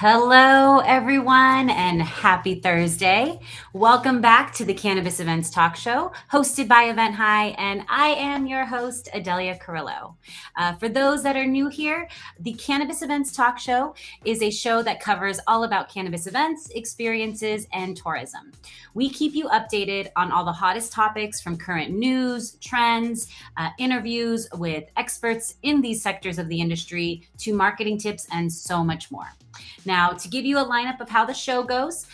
Hello, everyone, and happy Thursday. Welcome back to the Cannabis Events Talk Show, hosted by Event High, and I am your host, Adelia Carrillo. For those that are new here, the Cannabis Events Talk Show is a show that covers all about cannabis events, experiences, and tourism. We keep you updated on all the hottest topics from current news, trends, interviews with experts in these sectors of the industry, to marketing tips, and so much more. Now, to give you a lineup of how the show goes,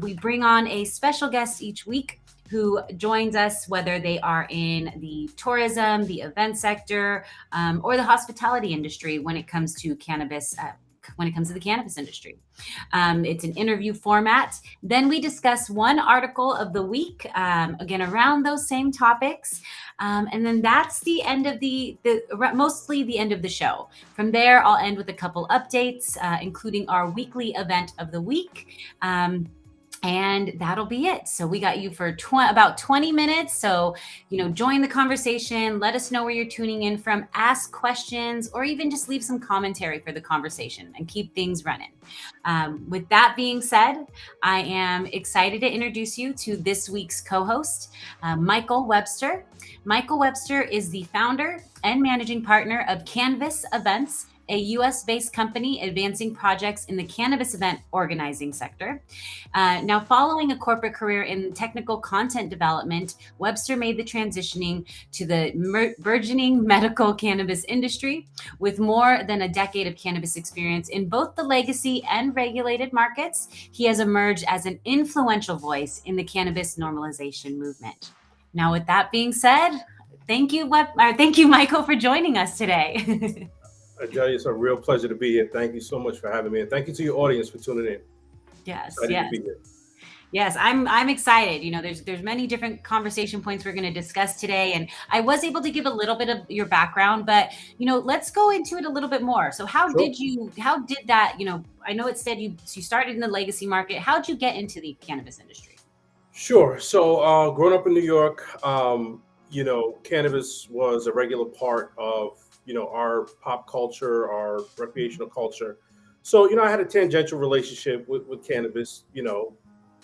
we bring on a special guest each week who joins us, whether they are in the tourism, the event sector, or the hospitality industry when it comes to cannabis. When it comes to the cannabis industry, it's an interview format. Then we discuss one article of the week, again around those same topics, and then that's the end of the mostly the end of the show. From there, I'll end with a couple updates, including our weekly event of the week. And that'll be it. So we got you for about 20 minutes. So, join the conversation. Let us know where you're tuning in from. Ask questions, or even just leave some commentary for the conversation and keep things running. With that being said, I am excited to introduce you to this week's co-host, Michael Webster. Michael Webster is the founder and managing partner of Cannvas Events, a US-based company advancing projects in the cannabis event organizing sector. Now, following a corporate career in technical content development, Webster made the transitioning to the burgeoning medical cannabis industry. With more than a decade of cannabis experience in both the legacy and regulated markets, he has emerged as an influential voice in the cannabis normalization movement. Now, with that being said, thank you, Michael, for joining us today. Adelia, it's a real pleasure to be here. Thank you so much for having me, and thank you to your audience for tuning in. Yes, Excited to yes. be here. Yes, I'm excited. There's many different conversation points we're going to discuss today, and I was able to give a little bit of your background, but let's go into it a little bit more. So, Sure. how did that? I know it said you started in the legacy market. How did you get into the cannabis industry? Sure. So, growing up in New York, cannabis was a regular part of our pop culture, our recreational culture. So, I had a tangential relationship with cannabis.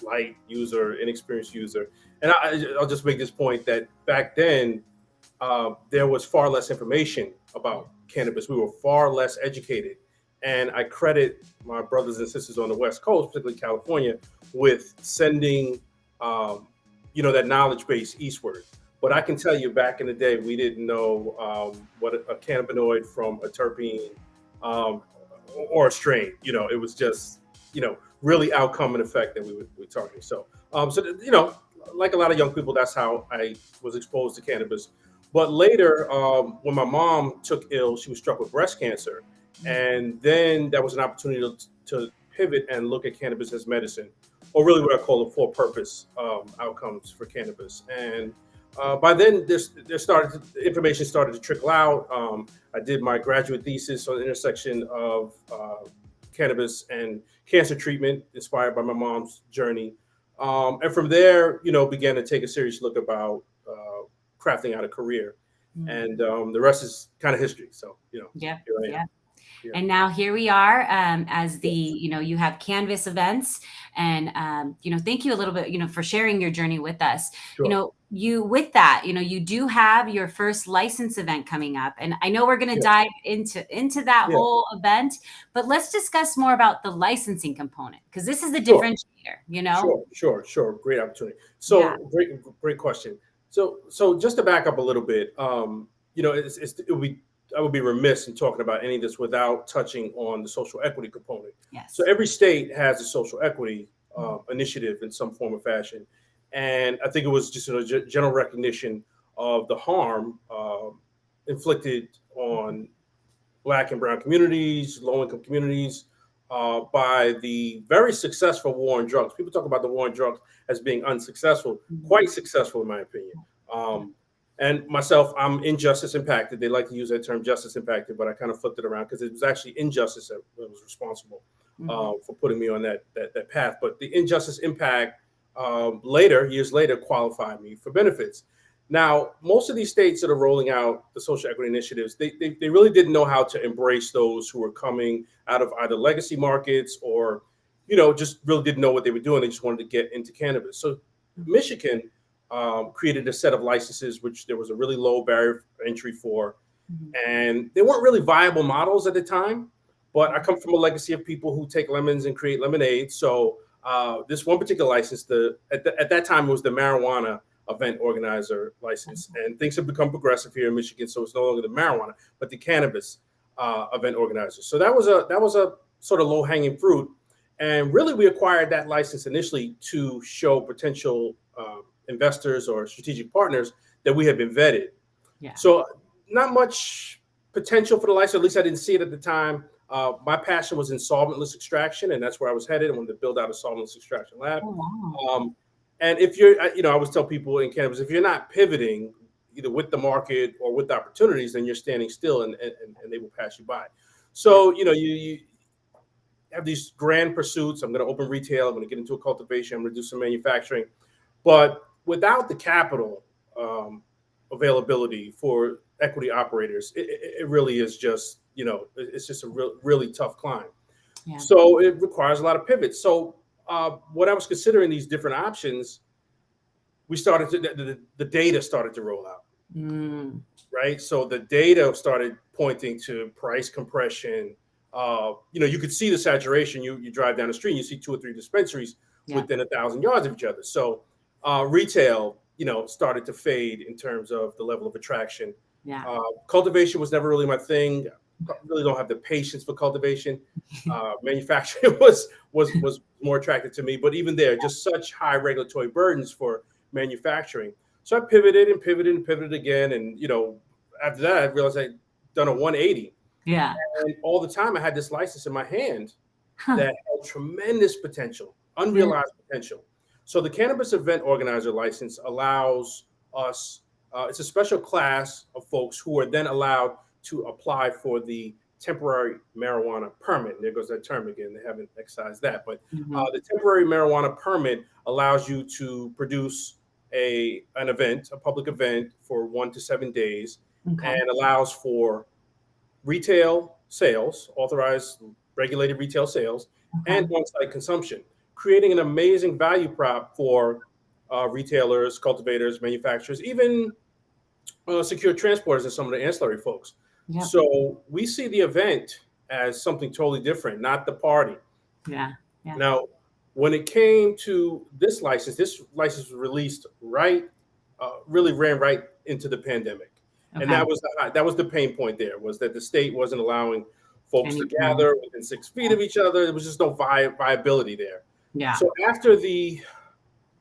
Light user, inexperienced user, and I'll just make this point that back then there was far less information about cannabis. We were far less educated. And I credit my brothers and sisters on the West Coast, particularly California, with sending, that knowledge base eastward. But I can tell you, back in the day, we didn't know what a cannabinoid from a terpene or a strain. It was just, really outcome and effect that we were targeting. Like a lot of young people, that's how I was exposed to cannabis. But later, when my mom took ill, she was struck with breast cancer. And then that was an opportunity to pivot and look at cannabis as medicine, or really what I call the for-purpose outcomes for cannabis. And by then, information started to trickle out. I did my graduate thesis on the intersection of cannabis and cancer treatment, inspired by my mom's journey. And from there, began to take a serious look about crafting out a career. And the rest is kind of history. So, Yeah, here I am. yeah. Yeah. And now here we are, as you have Cannvas Events, and thank you a little bit, for sharing your journey with us. Sure. You do have your first license event coming up, and I know we're going to Yeah. dive into that Yeah. whole event, but let's discuss more about the licensing component, because this is the Sure. differentiator. Sure. Great opportunity. Yeah. So great question. So just to back up a little bit, I would be remiss in talking about any of this without touching on the social equity component. Yes. So every state has a social equity initiative in some form or fashion, and I think it was just a general recognition of the harm inflicted on Black and Brown communities, low income communities, by the very successful war on drugs. People talk about the war on drugs as being unsuccessful, quite successful in my opinion. And myself, I'm injustice impacted. They like to use that term, justice impacted, but I kind of flipped it around because it was actually injustice that was responsible for putting me on that path. But the injustice impact years later, qualified me for benefits. Now, most of these states that are rolling out the social equity initiatives, they really didn't know how to embrace those who were coming out of either legacy markets or, just really didn't know what they were doing. They just wanted to get into cannabis. So Michigan created a set of licenses, which there was a really low barrier for entry for. Mhm. And they weren't really viable models at the time. But I come from a legacy of people who take lemons and create lemonade. So this one particular license, at that time, it was the marijuana event organizer license, and things have become progressive here in Michigan. So it's no longer the marijuana, but the cannabis event organizer. So that was a sort of low hanging fruit, and really we acquired that license initially to show potential investors or strategic partners that we had been vetted. Yeah. So not much potential for the license. At least I didn't see it at the time. My passion was in solventless extraction, and that's where I was headed. I wanted to build out a solventless extraction lab. Oh, wow. And if you're, I always tell people in cannabis, if you're not pivoting either with the market or with the opportunities, then you're standing still, and they will pass you by. So, you have these grand pursuits. I'm going to open retail. I'm going to get into a cultivation. I'm going to do some manufacturing. But without the capital availability for equity operators, it really is just, it's just a really tough climb. Yeah. So it requires a lot of pivots. So when I was considering these different options, we started the data started to roll out, Mm. right? So the data started pointing to price compression. You could see the saturation. You drive down the street, and you see 2 or 3 dispensaries Yeah. within 1,000 yards of each other. So retail, started to fade in terms of the level of attraction. Yeah. Cultivation was never really my thing. I really don't have the patience for cultivation. Manufacturing was more attractive to me, but even there, just such high regulatory burdens for manufacturing. So I pivoted and pivoted and pivoted again, and after that, I realized I'd done a 180. Yeah. And all the time, I had this license in my hand Huh. that held tremendous potential, unrealized potential. So the Cannabis Event Organizer license allows us. It's a special class of folks who are then allowed to apply for the temporary marijuana permit. There goes that term again. They haven't excised that, but Mhm. the temporary marijuana permit allows you to produce an event, a public event for 1 to 7 days, Okay. and allows for retail sales, authorized regulated retail sales, Okay. and on-site consumption, creating an amazing value prop for retailers, cultivators, manufacturers, even secure transporters and some of the ancillary folks. Yep. So we see the event as something totally different, not the party. Yeah. Yeah. Now, when it came to this license was released really ran right into the pandemic, and Okay. that was the pain point. There was that the state wasn't allowing folks to Anyone. gather within 6 feet of each other. There was just no viability there. Yeah. So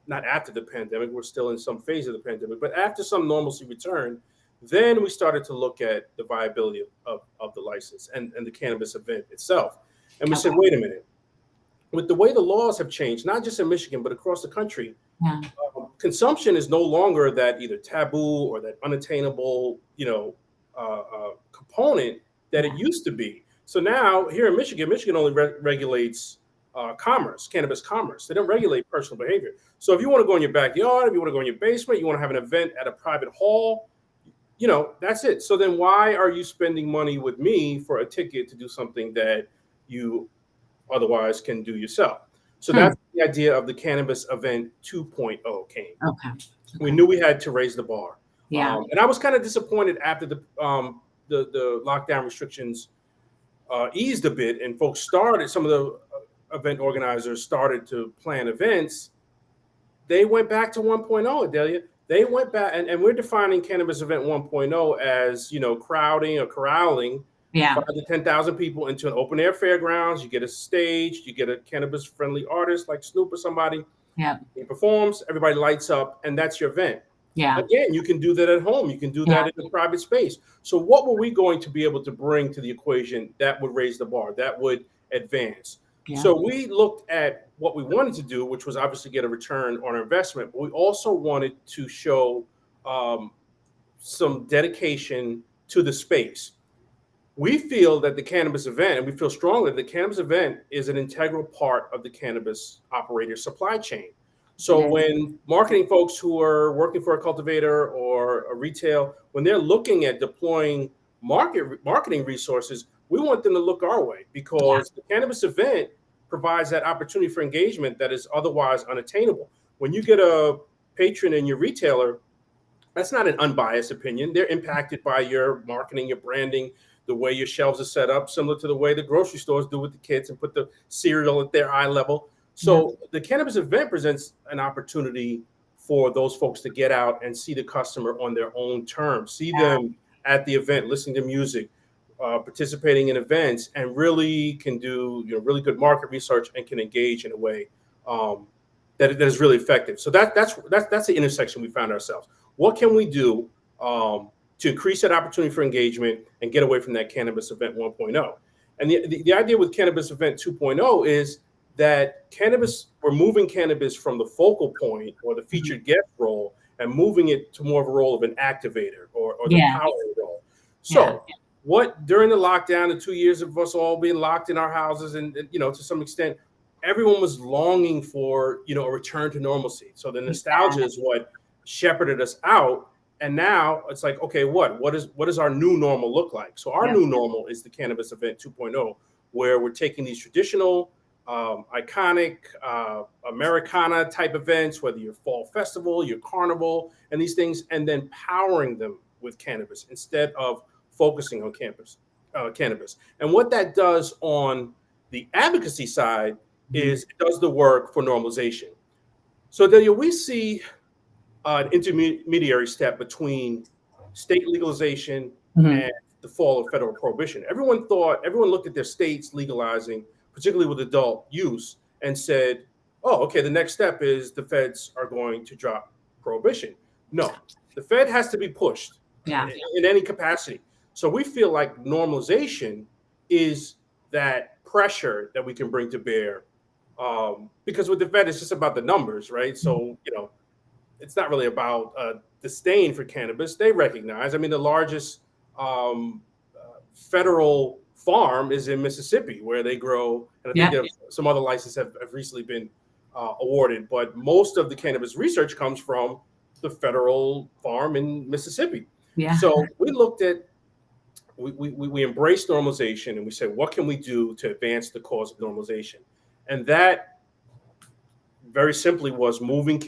not after the pandemic, we're still in some phase of the pandemic, but after some normalcy returned, then we started to look at the viability of the license and the cannabis event itself. And we said, Okay. wait a minute, with the way the laws have changed, not just in Michigan, but across the country, Yeah. consumption is no longer that either taboo or that unattainable, component that it used to be. So now here in Michigan only regulates commerce, cannabis commerce. They don't regulate personal behavior. So if you want to go in your backyard, if you want to go in your basement, you want to have an event at a private hall, that's it. So then why are you spending money with me for a ticket to do something that you otherwise can do yourself? So Hmm. that's the idea of the Cannabis Event 2.0 came. Okay. We knew we had to raise the bar. Yeah. And I was kind of disappointed after the lockdown restrictions eased a bit, and some of the event organizers started to plan events. They went back to 1.0, Adelia. They went back, and we're defining Cannabis Event 1.0 as, crowding or corralling Yeah. 5 to 10,000 people into an open air fairgrounds. You get a stage, you get a cannabis friendly artist like Snoop or somebody. Yeah. He performs, everybody lights up, and that's your event. Yeah. Again, you can do that at home. You can do that in a private space. So what were we going to be able to bring to the equation that would raise the bar, that would advance? Yeah. So we looked at what we wanted to do, which was obviously get a return on our investment, but we also wanted to show some dedication to the space. We feel that the cannabis event, and we feel strongly that the cannabis event is an integral part of the cannabis operator supply chain. So when marketing folks who are working for a cultivator or a retail, when they're looking at deploying marketing resources, we want them to look our way Yeah. because the cannabis event provides that opportunity for engagement that is otherwise unattainable. When you get a patron in your retailer, that's not an unbiased opinion. They're impacted by your marketing, your branding, the way your shelves are set up, similar to the way the grocery stores do with the kids and put the cereal at their eye level. Yeah. So the cannabis event presents an opportunity for those folks to get out and see the customer on their own terms, see them at the event, listening to music, participating in events, and really can do really good market research and can engage in a way um, that is really effective. So that's the intersection we found ourselves. What can we do to increase that opportunity for engagement and get away from that cannabis event 1.0? And the idea with cannabis event 2.0 is that we're moving cannabis from the focal point or the Mhm. featured guest role and moving it to more of a role of an activator or the Yeah. power role. Yeah. So what during the lockdown, the 2 years of us all being locked in our houses and to some extent, everyone was longing for a return to normalcy. So the nostalgia is what shepherded us out. And now it's like, okay, what does our new normal look like? So our Yeah. new normal is the Cannabis Event 2.0, where we're taking these traditional, iconic Americana type events, whether your fall festival, your carnival, and these things, and then powering them with cannabis instead of focusing on cannabis. And what that does on the advocacy side Mhm. is it does the work for normalization. So Delia, we see an intermediary step between state legalization Mhm. and the fall of federal prohibition. Everyone looked at their states legalizing, particularly with adult use, and said, oh, okay, the next step is the feds are going to drop prohibition. No, the Fed has to be pushed Yeah. in any capacity. So we feel like normalization is that pressure that we can bring to bear. Because with the Fed, it's just about the numbers, right? So, it's not really about disdain for cannabis. They recognize. I mean, the largest federal farm is in Mississippi, where they grow, and I think Yeah. there some other licenses have recently been awarded. But most of the cannabis research comes from the federal farm in Mississippi. Yeah. So we embraced normalization, and we said, what can we do to advance the cause of normalization? And that very simply was moving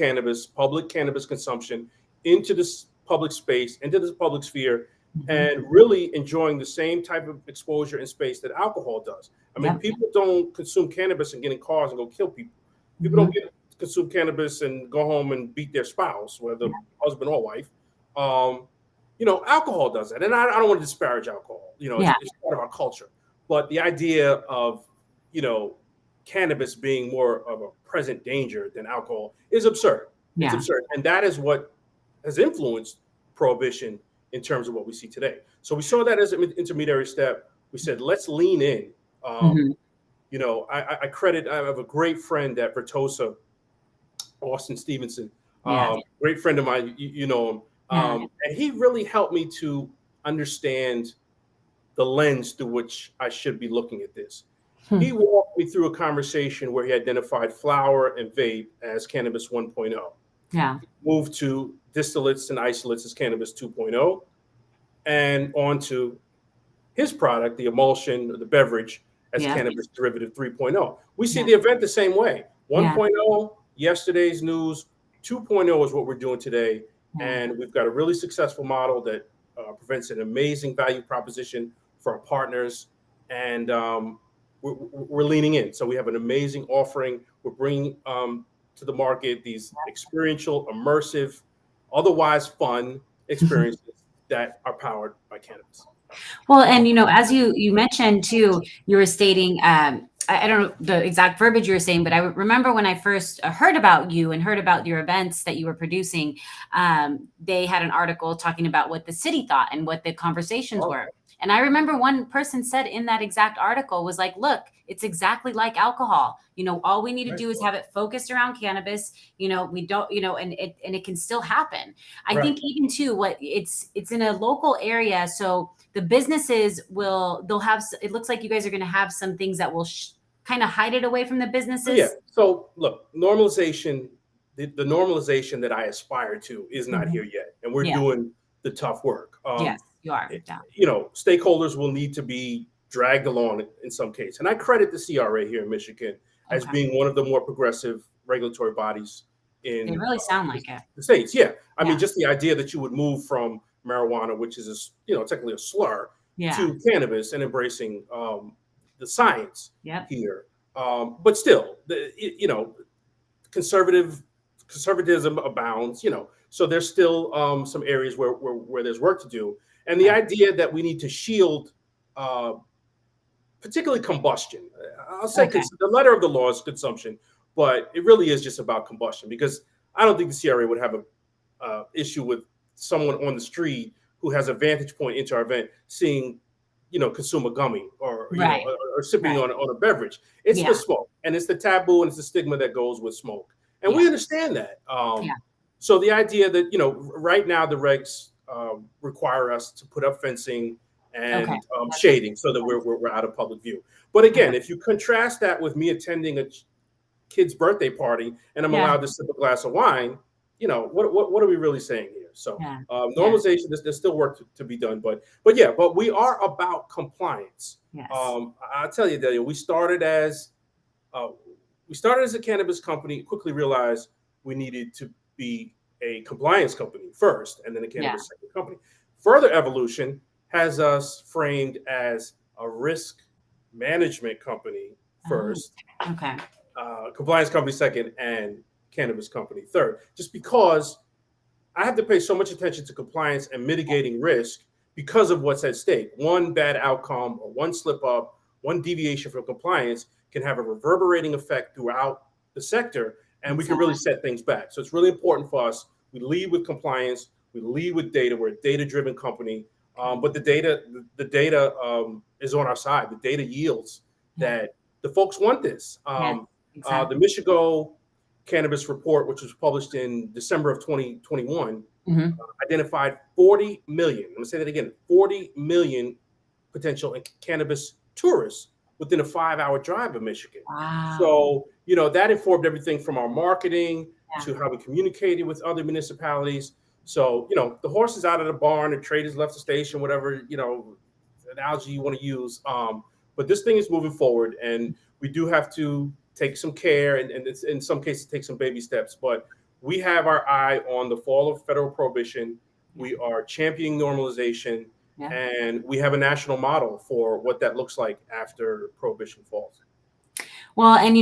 public cannabis consumption into this public space, into this public sphere, Mhm. and really enjoying the same type of exposure and space that alcohol does. I mean, Yep. people don't consume cannabis and get in cars and go kill people. People don't Mhm. consume cannabis and go home and beat their spouse, whether Yeah. husband or wife. Um, Alcohol does that. And I don't want to disparage alcohol. Yeah. It's part of our culture. But the idea of, you know, cannabis being more of a present danger than alcohol is absurd. It's Yeah. absurd. And that is what has influenced prohibition in terms of what we see today. So we saw that as an intermediary step. We said, let's lean in. Mhm. I have a great friend at Vertosa, Austin Stevenson, Yeah. great friend of mine, you know him. Yeah. And he really helped me to understand the lens through which I should be looking at this. Hmm. He walked me through a conversation where he identified flower and vape as cannabis 1.0, Yeah. moved to distillates and isolates as cannabis 2.0, and on to his product, the emulsion or the beverage, as Yeah. cannabis derivative 3.0. We see Yeah. the event the same way. Yeah. 1.0, yesterday's news. 2.0 is what we're doing today. Yeah. And we've got a really successful model that presents an amazing value proposition for our partners. And we're leaning in. So we have an amazing offering. We're bringing to the market these experiential, immersive, otherwise fun experiences that are powered by cannabis. Well, and as you mentioned too, you were stating, I don't know the exact verbiage you were saying, but I remember when I first heard about you and heard about your events that you were producing, they had an article talking about what the city thought and what the conversations Oh, were. And I remember one person said in that exact article was like, look, it's exactly like alcohol. All we need to right, do is have it focused around cannabis. We don't, and it can still happen. I right. think even too, what it's in a local area, so the businesses they'll have. It looks like you guys are going to have some things that will kind of hide it away from the So yeah. businesses. So look, normalization. the normalization that I aspire to is not Mhm. here yet, and we're Yeah. doing the tough work. Yes, you are. It- Yeah. stakeholders will need to be dragged along in some case, and I credit the CRA here in Michigan as Okay. being one of the more progressive regulatory bodies They in really sound like it. the states. Yeah, I mean, Yeah. just the idea that you would move from marijuana, which is technically a slur, Yeah. to cannabis and embracing the science Yep. here. But still, conservative conservatism abounds. So there's still some areas where there's work to do, and the Right. idea that we need to shield. Uh, Particularly combustion. I'll say Okay. the letter of the law is consumption, but it really is just about combustion because I don't think the CRA would have a issue with someone on the street who has a vantage point into our event seeing, consume a gummy or Right. or sipping Right. on a beverage. It's the Yeah. smoke and it's the taboo and it's the stigma that goes with smoke, and Yeah. we understand that. Yeah. So the idea that right now the regs require us to put up fencing Okay. and That's what shading so that we're out of public view. But again, okay. if you contrast that with me attending a kid's birthday party and I'm Yeah. allowed to sip a glass of wine, what are we really saying here? So Yeah. Yeah. normalization, there's still work to be done, but we are about compliance. Yes. I'll tell you, Adelia, uh, we started as a cannabis company, quickly realized we needed to be a compliance company first, and then a Yeah. cannabis second company. Further evolution has us framed as a risk management company Oh, first, okay. compliance company second, and cannabis company third. Just because I have to pay so much attention to compliance and mitigating risk because of what's at stake. One bad outcome or one slip up, one deviation from compliance can have a reverberating effect throughout the sector, and we can really Exactly. set things back. So it's really important for us. We lead with compliance. We lead with data. We're a data-driven company, but the data is on our side. The data yields Yeah. that the folks want this. Yeah. The Exactly. Michigan Cannabis Report, which was published in December of 2021, Hmm. identified 40 million. I'm going to say that again, 40 million potential cannabis tourists within a 5-hour drive of Michigan. Wow. So, that informed everything from our marketing Yeah. to how we communicated with other municipalities. So, the horse is out of the barn, the trade has left the station, whatever, analogy you want to use. But this thing is moving forward, and we do have to take some care and it's, in some cases take some baby steps. But we have our eye on the fall of federal prohibition. Yeah. We are championing normalization, Yeah. and we have a national model for what that looks like after prohibition falls. Well, and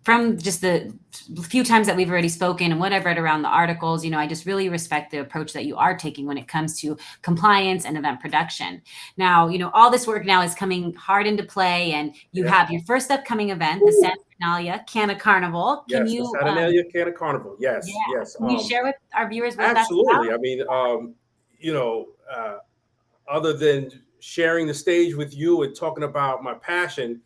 from just the few times that we've already spoken and what I've read around the articles, I just really respect the approach that you are taking when it comes to compliance and event production. Now, all this work now is coming hard into play, and you Yeah. have your first upcoming event, the Woo. Saturnalia Canna Carnival. Can Yes, the you, Saturnalia Canna Carnival. yeah, Yes, yes. can you share with our viewers what that's Absolutely. about? I mean, you know, uh, other than sharing the stage with you and talking about my passion,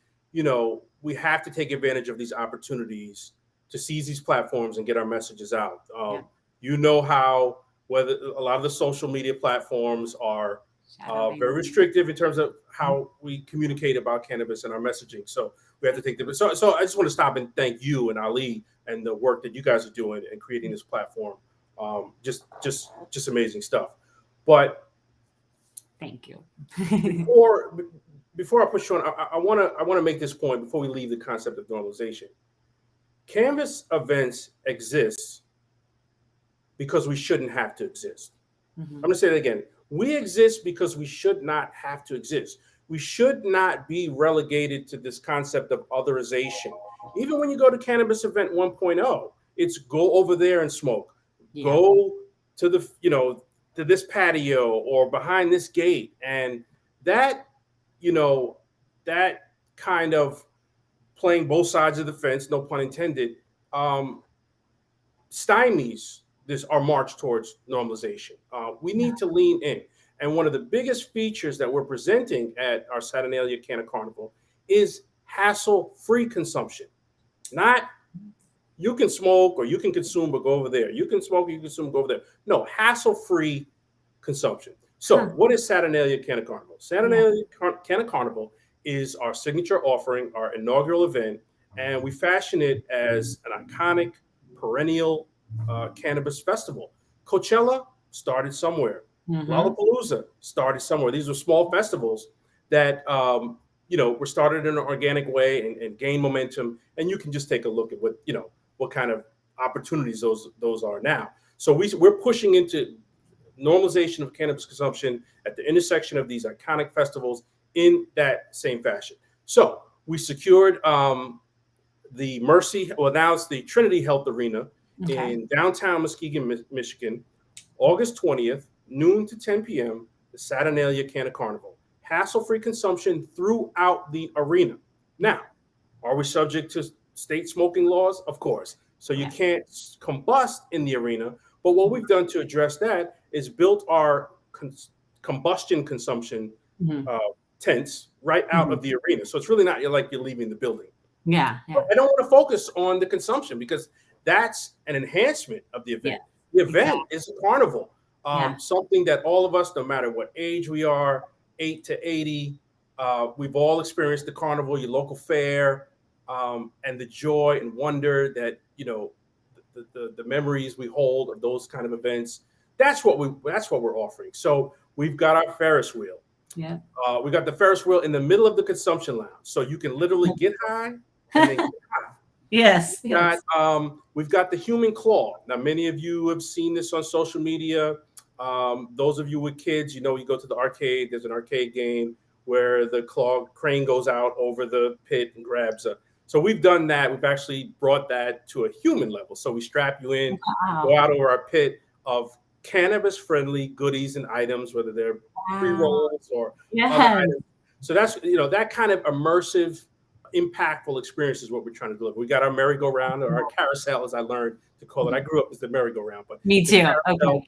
we have to take advantage of these opportunities to seize these platforms and get our messages out. Yeah, How whether a lot of the social media platforms are shadow very banning. restrictive in terms of how we communicate about cannabis and our messaging. So we have to take the. So I just want to stop and thank you and Ali and the work that you guys are doing and creating this platform. Just amazing stuff. But Thank you. before before I push on, I want to make this point before we leave the concept of normalization. Cannabis events exists because we shouldn't have to exist. I'm Mhm. going to say that again. We exist because we should not have to exist. We should not be relegated to this concept of otherization. Even when you go to Cannabis Event 1.0, it's go over there and smoke. Yeah. Go to to this patio or behind this gate. And that, you know, that kind of playing both sides of the fence, no pun intended, um, stymies this our march towards normalization. We Yeah. need to lean in. And one of the biggest features that we're presenting at our Saturnalia Canna Carnival is hassle-free consumption. Not you can smoke or you can consume, but go over there. You can smoke, you can consume, go over there. No, hassle-free consumption. So, Huh. what is Saturnalia Canna Carnival? Yeah. Saturnalia Canna Carnival is our signature offering, our inaugural event, and we fashion it as an iconic perennial cannabis festival. Coachella started somewhere. Mm-hmm. Lollapalooza started somewhere. These were small festivals that were started in an organic way and gain momentum. And you can just take a look at what kind of opportunities those are now. So we're pushing into normalization of cannabis consumption at the intersection of these iconic festivals in that same fashion. So we secured the now it's the Trinity Health Arena Okay. in downtown Muskegon, Michigan, August 20th, noon to 10 p.m., the Saturnalia Canna Carnival. Hassle-free consumption throughout the arena. Now, are we subject to state smoking laws? Of course. So you Yeah. can't combust in the arena. But what we've done to address that is built our combustion consumption Mm-hmm. uh, tents right out Mm-hmm. of the arena. So it's really not like you're leaving the building. Yeah. But Yeah. I don't want to focus on the consumption because that's an enhancement of the Yeah. event. The event Exactly. is a carnival, Yeah. something that all of us, no matter what age we are, 8 to 80, we've all experienced the carnival, your local fair, and the joy and wonder that, the memories we hold of those kind of events. That's what we're offering. So we've got our Ferris wheel. Yeah. We got the Ferris wheel in the middle of the consumption lounge, so you can literally get high and then get high. Yes. Yes. We've got the human claw. Now, many of you have seen this on social media. Those of you with kids, you go to the arcade. There's an arcade game where the claw crane goes out over the pit and grabs a. So we've done that. We've actually brought that to a human level. So we strap you in, go Wow. out over our pit of cannabis-friendly goodies and items, whether they're Wow. pre-rolls or other Yes. items. So that's that kind of immersive, impactful experience is what we're trying to deliver. We got our merry-go-round or our carousel, as I learned to call it. I grew up as the merry-go-round, but Me the too. carousel.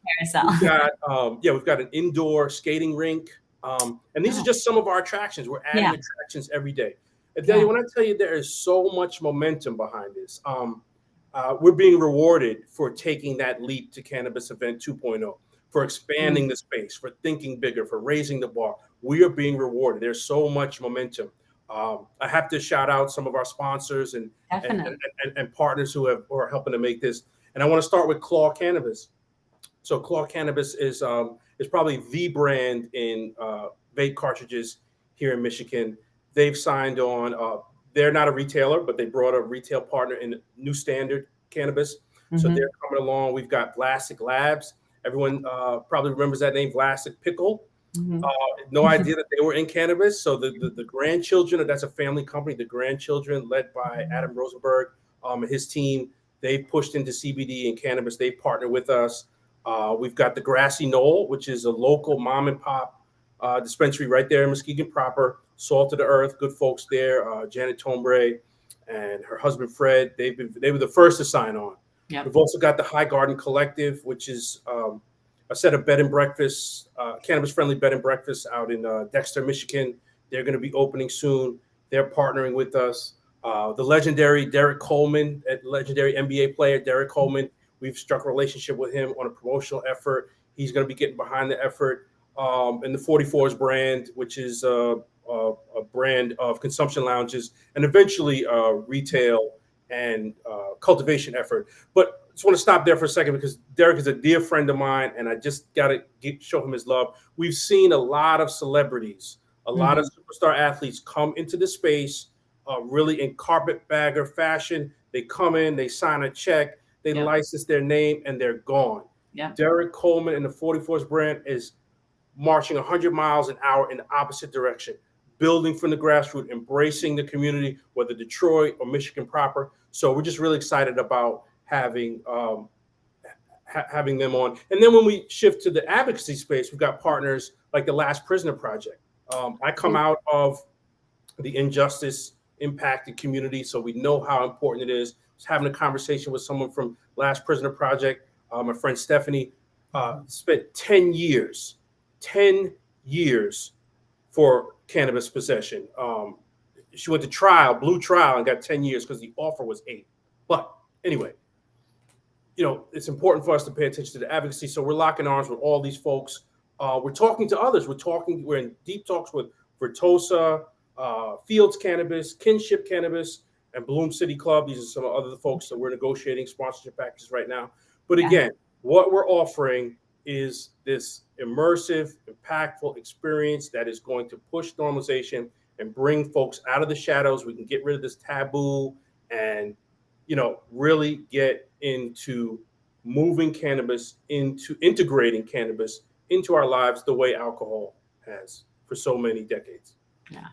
Okay. Carousel. We've got an indoor skating rink, and these are Oh, just some of our attractions. We're yeah. adding attractions every day. Adelia, Yeah. when I tell you there is so much momentum behind this, we're being rewarded for taking that leap to Cannabis Event 2.0, for expanding the space, for thinking bigger, for raising the bar. We are being rewarded. There's so much momentum. I have to shout out some of our sponsors Definitely. and partners who are helping to make this. And I want to start with Claw Cannabis. So Claw Cannabis is probably the brand in vape cartridges here in Michigan. They've signed on. They're not a retailer, but they brought a retail partner in New Standard Cannabis. So Mm-hmm. they're coming along. We've got Vlasic Labs. Everyone probably remembers that name, Vlasic Pickle. Mm-hmm. No idea that they were in cannabis. So the grandchildren, that's a family company. The grandchildren, led by Adam Rosenberg and his team, they've pushed into CBD and cannabis. They've partnered with us. We've got the Grassy Knoll, which is a local mom and pop dispensary right there in Muskegon proper. Salt of the earth, good folks there. Janet Tombre and her husband Fred. They were the first to sign on. Yep. We've also got the High Garden Collective, which is a set of bed and breakfasts, cannabis-friendly bed and breakfasts out in Dexter, Michigan. They're going to be opening soon. They're partnering with us. The legendary Derek Coleman, legendary NBA player Derek Coleman, we've struck a relationship with him on a promotional effort. He's going to be getting behind the effort. And the 44s brand, which is a brand of consumption lounges and eventually retail and cultivation effort. But I just want to stop there for a second because Derek is a dear friend of mine, and I just got to show him his love. We've seen a lot of celebrities, a lot of superstar athletes come into the space really in carpetbagger fashion. They come in, they sign a check, they Yep. license their name, and they're gone. Yep. Derek Coleman and the 44s brand is marching 100 miles an hour in the opposite direction, building from the grassroots, embracing the community, whether Detroit or Michigan proper. So we're just really excited about having them on. And then when we shift to the advocacy space, we've got partners like the Last Prisoner Project. I come out of the injustice impacted community, so we know how important it is. I was having a conversation with someone from Last Prisoner Project, my friend Stephanie, spent 10 years for cannabis possession. She went to trial, blue trial, and got 10 years because the offer was 8. But anyway, it's important for us to pay attention to the advocacy. So we're locking arms with all these folks. We're talking to others. We're in deep talks with Vertosa, Fields Cannabis, Kinship Cannabis, and Bloom City Club. These are some other folks that we're negotiating sponsorship packages right now. But Yeah. again, what we're offering is this immersive, impactful experience that is going to push normalization and bring folks out of the shadows. We can get rid of this taboo and, really get into moving cannabis, into integrating cannabis into our lives the way alcohol has for so many decades. Yeah.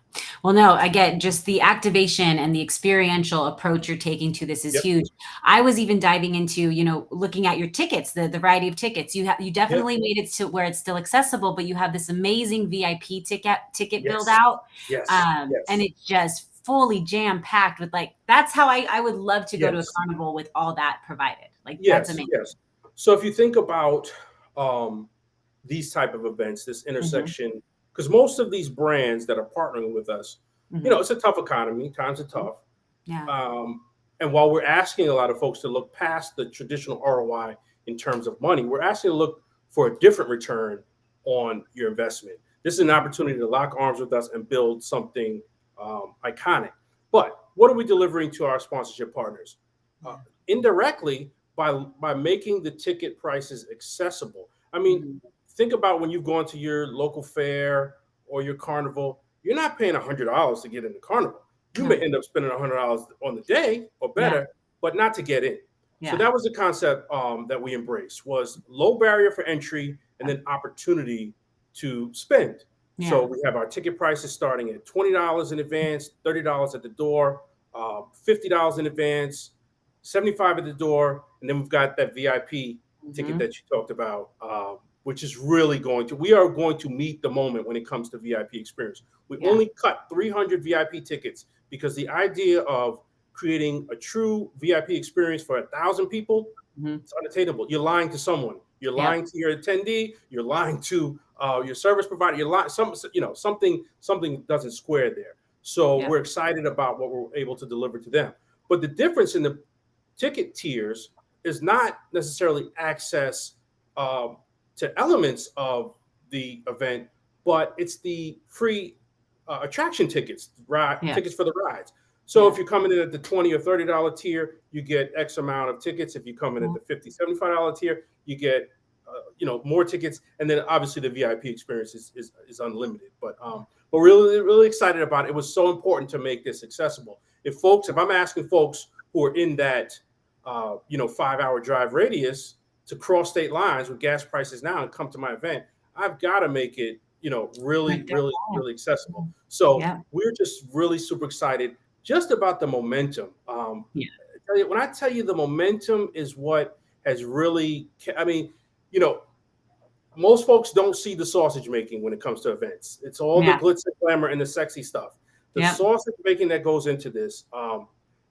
Well, no, I get just the activation and the experiential approach you're taking to this is Yep. huge. I was even diving into, looking at your tickets, the variety of tickets. You Yep. definitely made it to where it's still accessible, but you have this amazing VIP ticket build Yes. out. Yes. And Yes. it's just fully jam packed with that's how I would love to go to a Yes. carnival with all that provided. That's Yes. amazing. Yes. So if you think about um, these type of events, this Hmm. intersection, because most of these brands that are partnering with us, Hmm. it's a tough economy. Times are tough. Yeah. Um, and while we're asking a lot of folks to look past the traditional ROI in terms of money, we're asking to look for a different return on your investment. This is an opportunity to lock arms with us and build something iconic. But what are we delivering to our sponsorship partners? Uh, Indirectly, by making the ticket prices accessible. I mean, Hmm. think about when you've gone to your local fair or your carnival. You're not paying $100 to get in the carnival. You may No. end up spending $100 on the day or Yeah. better, but not to get in. So Yeah. that was the concept that we embraced, was low barrier for entry and then opportunity to spend. So Yeah. we have our ticket prices starting at $20 in advance, $30 at the door, $50 in advance, 75 at the door, and then we've got that VIP ticket Hmm. that you talked about, which is really we are going to meet the moment when it comes to VIP experience. We Yeah. only cut 300 VIP tickets because the idea of creating a true VIP experience for 1,000 people, Hmm. it's unattainable. You're lying to someone. You're Yep. lying to your attendee. You're lying to your service provider. You're lying. Something doesn't square there. So Yep. we're excited about what we're able to deliver to them. But the difference in the ticket tiers is not necessarily access um, to elements of the event, but it's the free attraction tickets, Yeah. tickets for the rides. So Yeah. if you're coming in at the $20 or $30 tier, you get X amount of tickets. If you come in at the $50, $75 tier, you get more tickets, and then obviously the VIP experience is unlimited. But really really excited about it. It was so important to make this accessible. If I'm asking folks who are in that 5-hour drive radius to cross state lines with gas prices now and come to my event, I've got to make it Right really there. really really accessible. So Yeah. we're just really super excited just about the momentum. Yeah. When I tell you the momentum is what has really, I mean, you know, most folks don't see the sausage making when it comes to events. It's all the Yeah. glitz and glamour and the sexy stuff. The Yeah. sausage making that goes into this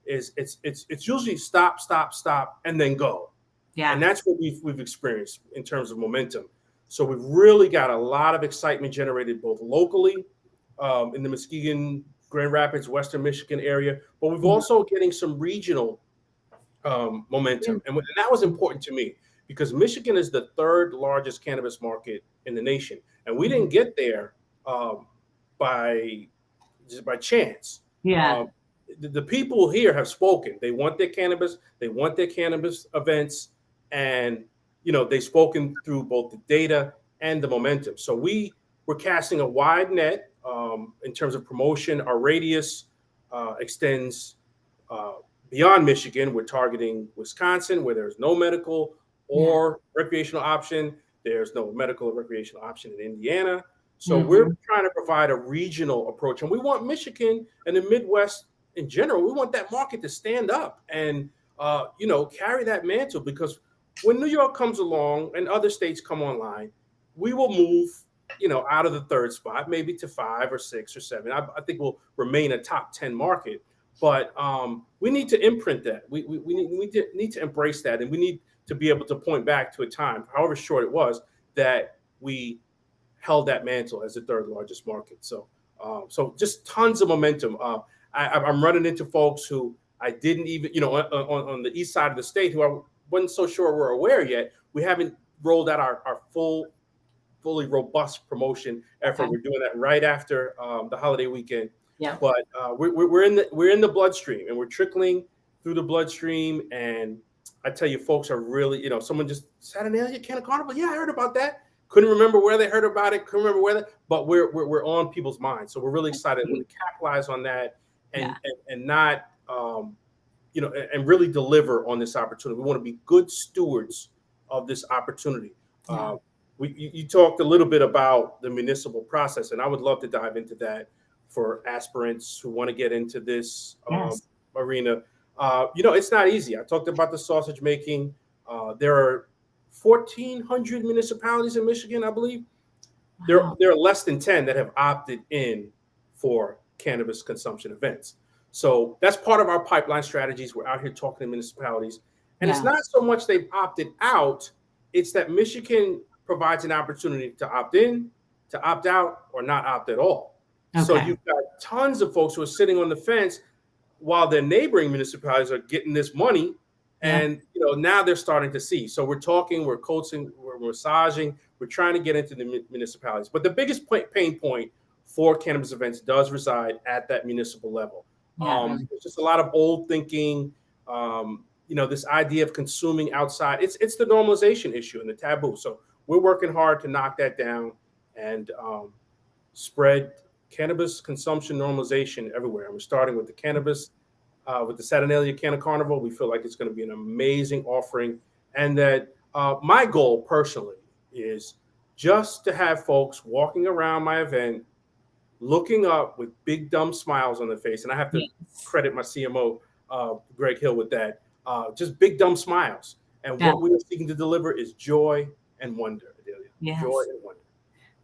is it's usually stop, stop, stop, and then go, and Yeah. that's what we've experienced in terms of momentum. So we've really got a lot of excitement generated both locally in the Muskegon, Grand Rapids, Western Michigan area, but we've Mhm. also getting some regional Yeah. momentum. And that was important to me because Michigan is the third largest cannabis market in the nation. And we didn't Mhm. get there by just by chance. Yeah. Um, the people here have spoken. They want their cannabis. They want their cannabis events, and they've spoken through both the data and the momentum. So we're casting a wide net in terms of promotion. Our radius extends uh, beyond Michigan. We're targeting Wisconsin, where there's no medical Yeah. or recreational option. There's no medical or recreational option in Indiana. So we're Mhm. trying to provide a regional approach, and we want Michigan and the Midwest in general. We want that market to stand up and carry that mantle, because when New York comes along and other states come online, we will move out of the third spot, maybe to 5 or 6 or 7. I think we'll remain a top 10 market, but we need to imprint that. We need to embrace that, and we need to be able to point back to a time, however short it was, that we held that mantle as the third largest market. So just tons of momentum. I'm running into folks who I didn't even, on the east side of the state, who I wasn't so sure were aware yet. We haven't rolled out our fully robust promotion effort. Okay. We're doing that right after the holiday weekend. Yeah. But we're in the bloodstream, and we're trickling through the bloodstream. And I tell you, folks are really, someone just said, Adelia, Can of Carnival. Yeah, I heard about that. Couldn't remember where they heard about it. Couldn't remember but we're on people's minds. So we're really excited to capitalize on that and Yeah. and not and really deliver on this opportunity. We want to be good stewards of this opportunity. Yeah. You talked a little bit about the municipal process, and I would love to dive into that for aspirants who want to get into this Yes. arena. It's not easy. I talked about the sausage making. There are 1,400 municipalities in Michigan, I believe. Wow. There are less than 10 that have opted in for cannabis consumption events. So that's part of our pipeline strategies. We're out here talking to municipalities. And it's Yeah. not so much they've opted out, it's that Michigan provides an opportunity to opt in, to opt out, or not opt at all. So Okay. you've got tons of folks who are sitting on the fence while their neighboring municipalities are getting this money. Yeah. And now they're starting to see. So we're talking, we're coaching, we're massaging, we're trying to get into the municipalities. But the biggest pain point for cannabis events does reside at that municipal level. Yeah. Really. There's just a lot of old thinking. This idea of consuming outside. It's the normalization issue and the taboo. So we're working hard to knock that down and spread cannabis consumption normalization everywhere. And we're starting with the cannabis, with the Adelia Can of Carnival. We feel like it's going to be an amazing offering. And that my goal personally is just to have folks walking around my event, looking up with big, dumb smiles on their face. And I have to Yes. credit my CMO, Greg Hill, with that. Just big, dumb smiles. And Yeah. what we are seeking to deliver is joy and wonder, Adelia. Yes. Joy and wonder.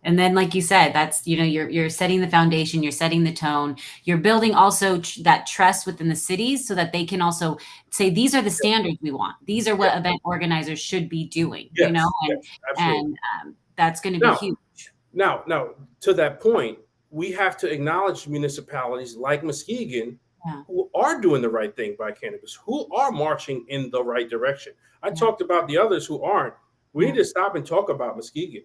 And then, like you said, that's, you're setting the foundation, you're setting the tone, you're building also that trust within the cities so that they can also say, these are the standards we want. These are what event organizers should be doing, Yes, and, yes, absolutely. that's going to be huge. Now, to that point, we have to acknowledge municipalities like Muskegon who are doing the right thing by cannabis, who are marching in the right direction. I talked about the others who aren't. We need to stop and talk about Muskegon.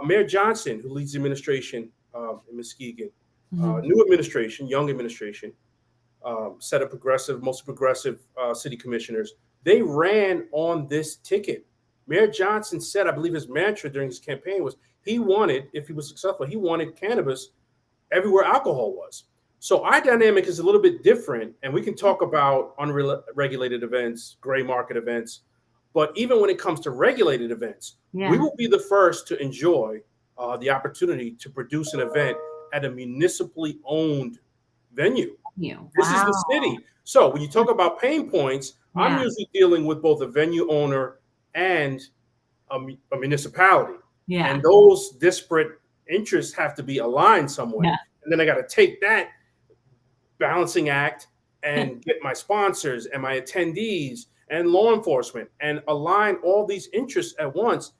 Mayor Johnson, who leads the administration in Muskegon, new administration, young administration, set of mostly progressive city commissioners. They ran on this ticket. Mayor Johnson said, I believe his mantra during his campaign was he wanted, if he was successful, he wanted cannabis everywhere alcohol was. So our dynamic is a little bit different, and we can talk about unregulated events, gray market events. But even when it comes to regulated events, we will be the first to enjoy the opportunity to produce an event at a municipally owned venue. This is the city. So when you talk about pain points, I'm usually dealing with both a venue owner and a municipality. And those disparate interests have to be aligned somewhere. And then I got to take that balancing act and get my sponsors and my attendees and law enforcement and align all these interests at once.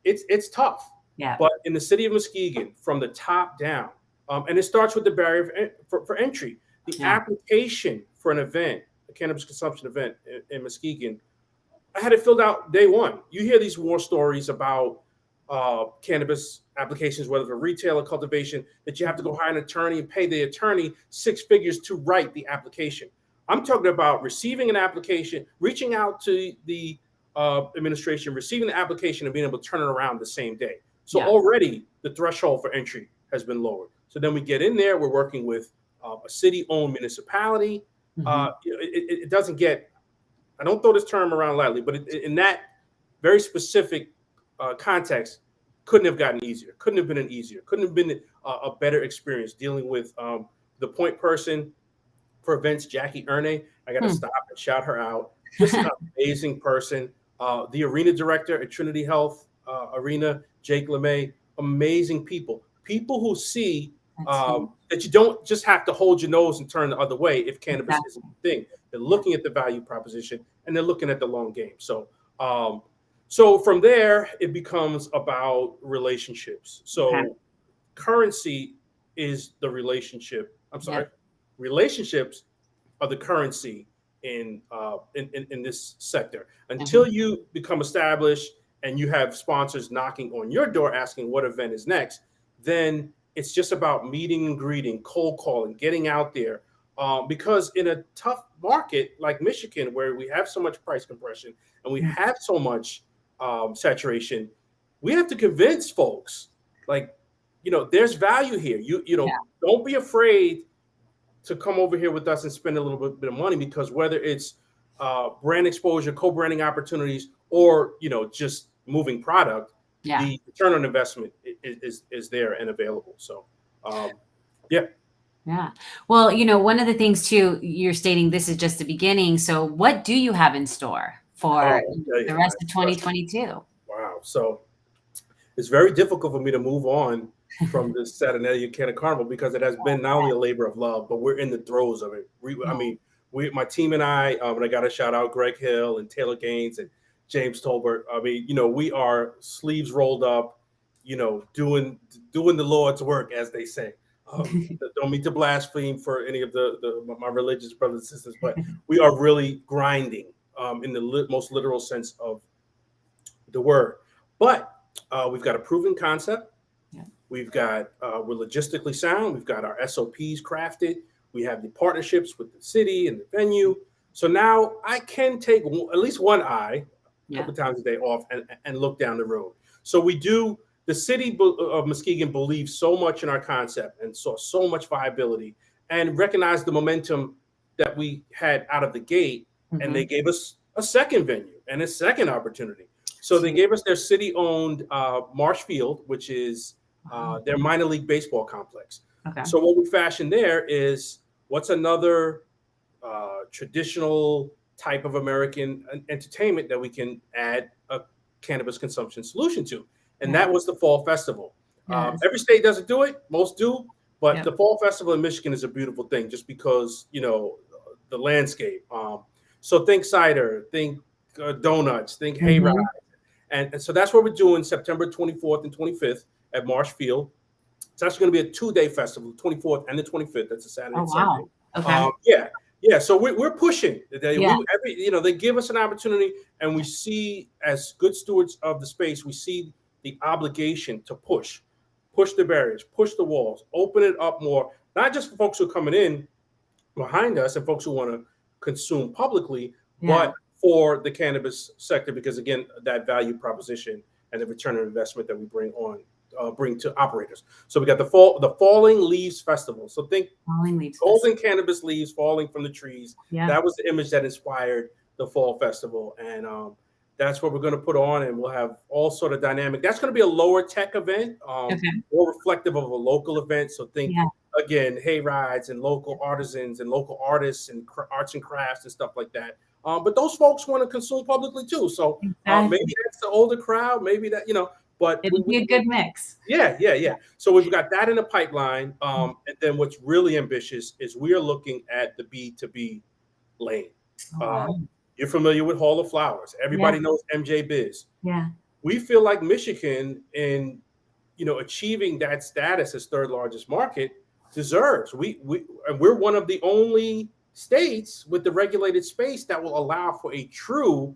It's tough. But in the city of Muskegon, from the top down, and it starts with the barrier for entry. The application for an event, a cannabis consumption event in Muskegon, I had it filled out day one. You hear these war stories about cannabis applications, whether for retail or cultivation, that you have to go hire an attorney and pay the attorney 6 figures to write the application. I'm talking about receiving an application, reaching out to the administration, receiving the application, and being able to turn it around the same day. So already the threshold for entry has been lowered. So then we get in there, we're working with a city-owned municipality. It doesn't get, I don't throw this term around lightly, but in that very specific context, couldn't have gotten easier, couldn't have been a better experience dealing with the point person for events, Jackie Erne. I got to stop and shout her out. Just an amazing person. The arena director at Trinity Health Arena, Jake LeMay, amazing people who see that you don't just have to hold your nose and turn the other way if cannabis isn't a thing. They're looking at the value proposition and they're looking at the long game. So from there, it becomes about relationships. So currency is the relationship. Relationships are the currency in this sector. Until you become established and you have sponsors knocking on your door asking what event is next, then it's just about meeting and greeting, cold calling, getting out there. Because in a tough market like Michigan, where we have so much price compression and we Mm. have so much saturation, we have to convince folks, like, there's value here. Yeah. Don't be afraid to come over here with us and spend a little bit of money, because whether it's brand exposure, co-branding opportunities, or just moving product, Yeah. the return on investment is there and available. So, um, yeah. Yeah. Well, one of the things too, you're stating this is just the beginning. So what do you have in store Oh, for I'll tell you, the rest of nice question. 2022? Wow. So it's very difficult for me to move on from this Saturnalia Canna Carnival, because it has been not only a labor of love, but we're in the throes of it. I Yeah. mean, my team and I, and I got to shout out Greg Hill and Taylor Gaines and James Tolbert. I mean, we are sleeves rolled up, doing the Lord's work, as they say. Don't mean to blaspheme for any of my religious brothers and sisters, but we are really grinding, in the most literal sense of the word. But we've got a proven concept. Yeah. We're logistically sound. We've got our SOPs crafted. We have the partnerships with the city and the venue. So now I can take at least one eye a Yeah. couple times a day off and look down the road. So we do. The city of Muskegon believes so much in our concept and saw so much viability and recognized the momentum that we had out of the gate, and they Hmm. gave us a second venue and a second opportunity. So they gave us their city-owned Marsh Field, which is Wow. their minor league baseball complex. Okay. So what we fashioned there is, what's another traditional type of American entertainment that we can add a cannabis consumption solution to, and Yeah. that was the Fall Festival. Yes. Every state doesn't do it; most do, but Yep. the Fall Festival in Michigan is a beautiful thing, just because the landscape. So think cider, think donuts, think hayride. Hmm. And so that's what we're doing September 24th and 25th at Marsh Field. It's actually going to be a 2-day festival, the 24th and the 25th. That's a Saturday Oh, and Sunday. wow. Okay. Yeah, yeah. So we're pushing. Yeah. They give us an opportunity, and we see, as good stewards of the space, we see the obligation to push the barriers, push the walls, open it up more, not just for folks who are coming in behind us and folks who want to consume publicly, Yeah. but for the cannabis sector, because again, that value proposition and the return on investment that we bring to operators. So we got the Falling Leaves Festival. So think Falling Leaves golden Festival. cannabis leaves falling from the trees. Yeah. That was the image that inspired the Fall Festival, and that's what we're going to put on, and we'll have all sort of dynamic. That's going to be a lower tech event, Okay. more reflective of a local event. So think, Yeah. again, hay rides and local artisans and local artists and arts and crafts and stuff like that. But those folks want to consume publicly too. So maybe Exactly. that's the older crowd, maybe that, but It'll be a good mix. yeah, yeah, yeah. So we've got that in the pipeline. And then what's really ambitious is we are looking at the B2B lane. Oh, Uh, wow. you're familiar with Hall of Flowers. Yeah. Everybody knows MJ Biz. Yeah. We feel like Michigan, in achieving that status as third largest market, deserves. And we're one of the only states with the regulated space that will allow for a true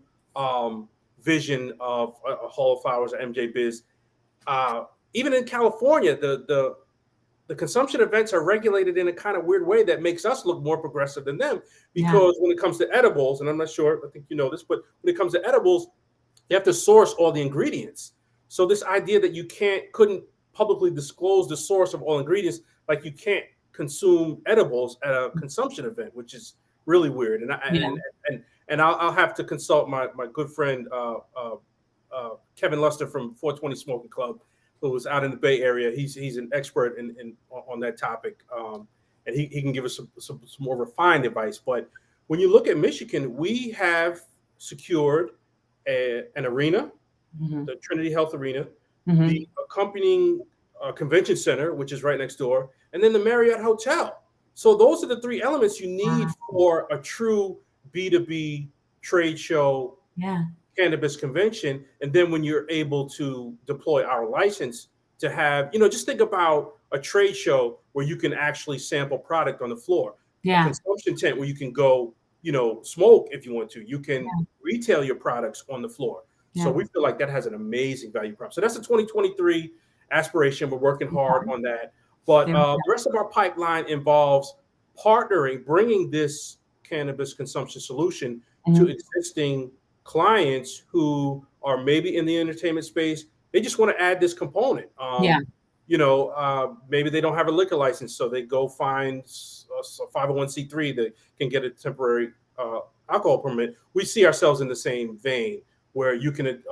vision of a Hall of Flowers or MJ Biz. Uh, Even in California, the consumption events are regulated in a kind of weird way that makes us look more progressive than them. Yeah. Because when it comes to edibles, and I'm not sure, I think you know this, but when it comes to edibles, you have to source all the ingredients. So this idea that you couldn't publicly disclose the source of all ingredients, like you can't consume edibles at a consumption event, which is really weird. And Yeah. I'll have to consult my good friend Kevin Luster from 420 Smoking Club, who was out in the Bay Area. He's an expert on that topic, and he can give us some more refined advice. But when you look at Michigan, we have secured an arena, Hmm. the Trinity Health Arena, Hmm. the accompanying convention center, which is right next door, and then the Marriott Hotel. So those are the three elements you need Wow. for a true B2B trade show Yeah. cannabis convention. And then when you're able to deploy our license to have, just think about a trade show where you can actually sample product on the floor, a Yeah. consumption tent where you can go, smoke if you want to, you can Yeah. retail your products on the floor. So Yeah. we feel like that has an amazing value prop. So that's a 2023 aspiration. We're working hard Okay. on that. But There we the rest of our pipeline involves partnering, bringing this cannabis consumption solution go. to Mhm. existing clients who are maybe in the entertainment space. They just want to add this component. Yeah. Maybe they don't have a liquor license, so they go find a 501c3 that can get a temporary alcohol permit. We see ourselves in the same vein where you can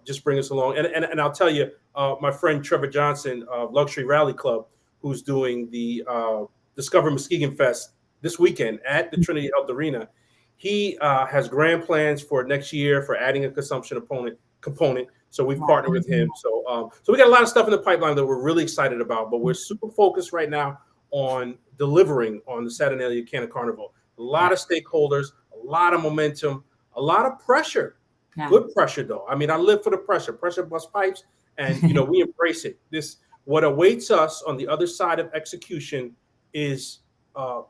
just bring us along. And I'll tell you, my friend Trevor Johnson of Luxury Rally Club, who's doing the Discover Muskegon Fest this weekend at the Trinity Health Arena, he has grand plans for next year for adding a consumption component. So we've Wow. partnered with him. So we got a lot of stuff in the pipeline that we're really excited about. But we're super focused right now on delivering on the Saturnalia Canna Carnival. A lot Yeah. of stakeholders, a lot of momentum, a lot of pressure. Yeah. Good pressure, though. I mean, I live for the pressure. Pressure bust pipes, and we embrace it. What awaits us on the other side of execution is uh,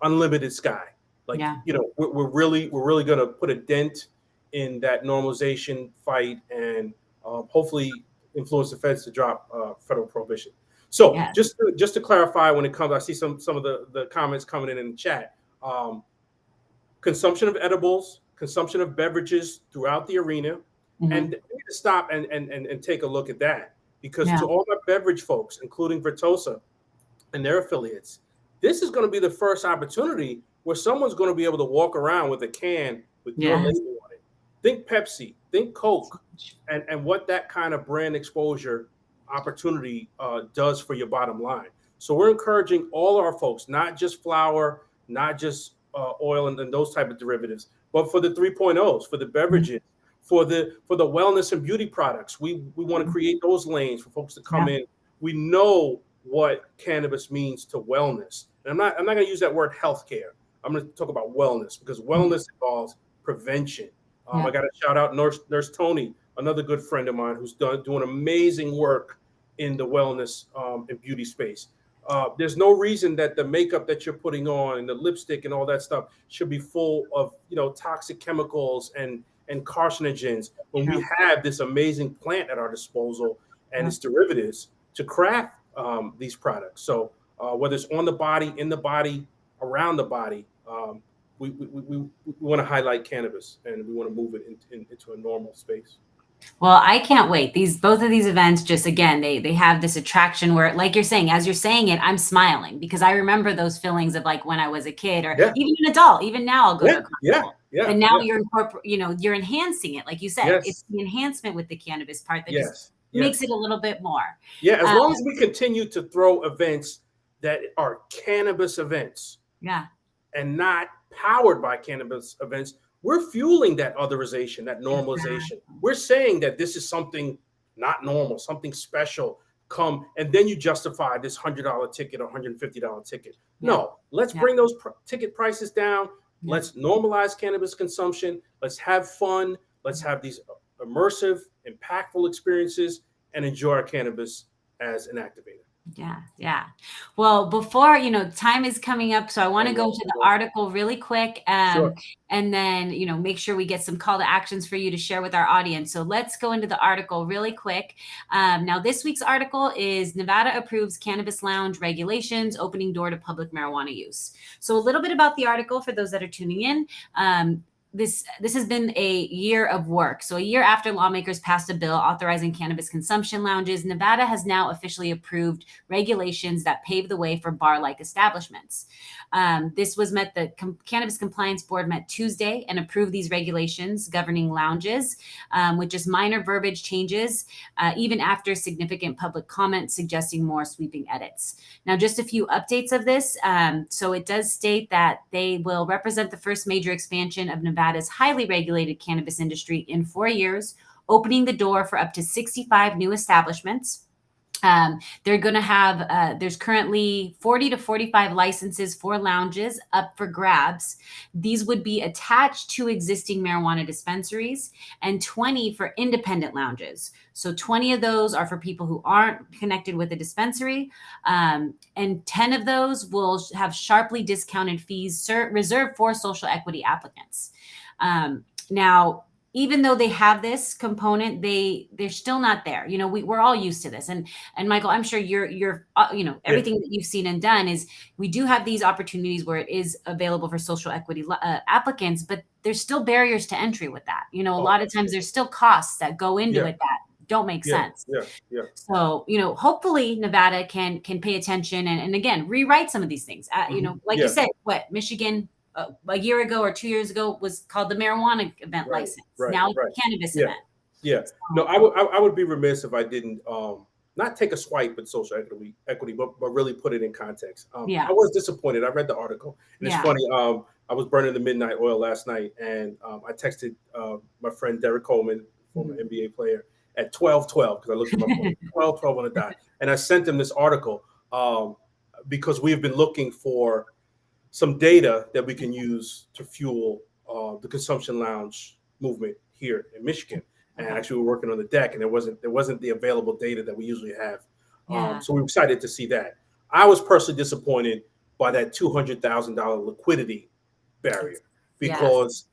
unlimited sky. Like Yeah. we're really going to put a dent in that normalization fight, and hopefully influence the feds to drop federal prohibition. So Yeah. just to clarify, when it comes, I see some of the comments coming in the chat. Consumption of edibles, consumption of beverages throughout the arena, and Mhm. we need to stop and take a look at that, because Yeah. to all my beverage folks, including Vertosa and their affiliates, this is going to be the first opportunity where someone's going to be able to walk around with a can with your Yeah. label on it. Think Pepsi, think Coke, and what that kind of brand exposure opportunity does for your bottom line. So we're encouraging all our folks, not just flour, not just oil and those type of derivatives, but for the 3.0s, for the Mhm. beverages, for the wellness and beauty products. We want to create those lanes for folks to come Yeah. in. We know what cannabis means to wellness. And I'm not going to use that word healthcare. I'm going to talk about wellness, because Mhm. wellness involves prevention. I Yeah. got to shout out Nurse Tony, another good friend of mine who's doing amazing work in the wellness and beauty space. There's no reason that the makeup that you're putting on and the lipstick and all that stuff should be full of toxic chemicals and carcinogens, when we True. have this amazing plant at our disposal and Yeah. its derivatives to craft these products. So whether it's on the body, in the body, around the body, we want to highlight cannabis, and we want to move it into a normal space. Well, I can't wait. Both of these events, just again, they have this attraction where, like you're saying, as you're saying it, I'm smiling because I remember those feelings of like when I was a kid or Yeah, even an adult. Even now, I'll go to yeah, a yeah, carnival. yeah, But now yeah. you're enhancing it, like you said. It's Yes, the enhancement with the cannabis part that just yes, makes it yes. a little bit more. Yeah, as Uh, long as we continue to throw events that are cannabis events yeah, and not powered by cannabis events, we're fueling that otherization, that exactly. normalization. We're saying that this is something not normal, something special. Come, and then you justify this $100 ticket or $150 ticket. Yeah, No, let's yeah, bring those ticket prices down. yeah. Let's normalize cannabis consumption. Let's have fun. Let's have these immersive, impactful experiences and enjoy our cannabis as an activator. Yeah, yeah. Well, before, time is coming up, so I I want to go know. to I the know. article really quick, Sure. and then, make sure we get some call to actions for you to share with our audience. So let's go into the article really quick. Now, this week's article is Nevada approves cannabis lounge regulations, opening door to public marijuana use. So a little bit about the article for those that are tuning in. This has been a year of work. So a year after lawmakers passed a bill authorizing cannabis consumption lounges, Nevada has now officially approved regulations that pave the way for bar-like establishments. This was met. The Cannabis Compliance Board met Tuesday and approved these regulations governing lounges, with just minor verbiage changes, even after significant public comment suggesting more sweeping edits. Now, just a few updates of this. So it does state that they will represent the first major expansion of Nevada's highly regulated cannabis industry in 4 years, opening the door for up to 65 new establishments. They're going to have, there's currently 40 to 45 licenses for lounges up for grabs. These would be attached to existing marijuana dispensaries, and 20 for independent lounges. So 20 of those are for people who aren't connected with a dispensary. And 10 of those will have sharply discounted fees reserved for social equity applicants. Now, even though they have this component, they're still not there. We're all used to this. And Michael, I'm sure you're Yeah, everything that you've seen and done is we do have these opportunities where it is available for social equity applicants, but there's still barriers to entry with that. A oh, lot of times there's still costs that go into yeah, it that don't make yeah, sense. yeah, yeah. So, hopefully Nevada can pay attention and again, rewrite some of these things. Like you Yeah, said, what Michigan a year ago or 2 years ago was called the marijuana event right, license. right, Now it's right. a cannabis Yeah, event. yeah. No, So, I would be remiss if I didn't not take a swipe at social equity, but really put it in context. I yeah, was disappointed. I read the article, and it's yeah, funny. I was burning the midnight oil last night, and I texted my friend Derek Coleman, former mhm. NBA player, at 12:12 because I looked at my phone 12:12 on the dot, and I sent him this article because we've been looking for some data that we can use to fuel the consumption lounge movement here in Michigan. And Okay. actually, we're working on the deck, and there wasn't the available data that we usually have. Yeah. So we're excited to see that. I was personally disappointed by that $200,000 liquidity barrier Yes. because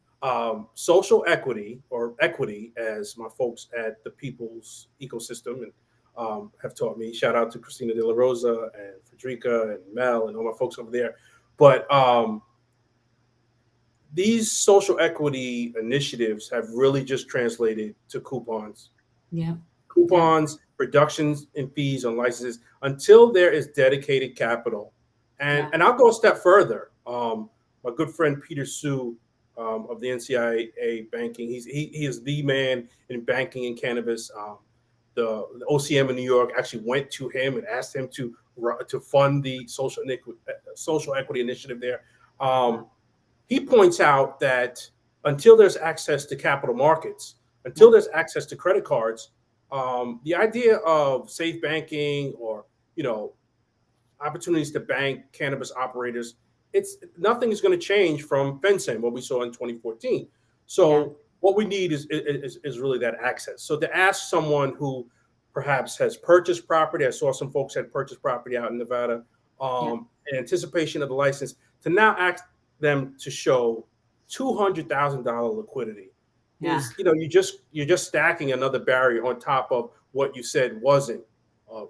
social equity or equity, as my folks at the People's Ecosystem and have taught me. Shout out to Christina De La Rosa and Frederica and Mel and all my folks over there. But these social equity initiatives have really just translated to coupons, Yeah. Yeah. coupons, reductions in fees on licenses until there is dedicated capital. And Yeah. and I'll go a step further. My good friend Peter Sue of the NCIA banking, he is the man in banking and cannabis. The OCM in New York actually went to him and asked him to fund the social equity initiative there. Wow. Um, he points out that until there's access to capital markets, Yeah. until there's access to credit cards, the idea of safe banking or you know opportunities to bank cannabis operators, it's nothing is going to change from fencing what we saw in 2014. Yeah. So what we need is really that access. So to ask someone who perhaps has purchased property, I saw some folks had purchased property out in Nevada, Yeah. in anticipation of the license, to now ask them to show $200,000 liquidity Yeah. is you're just stacking another barrier on top of what you said wasn't a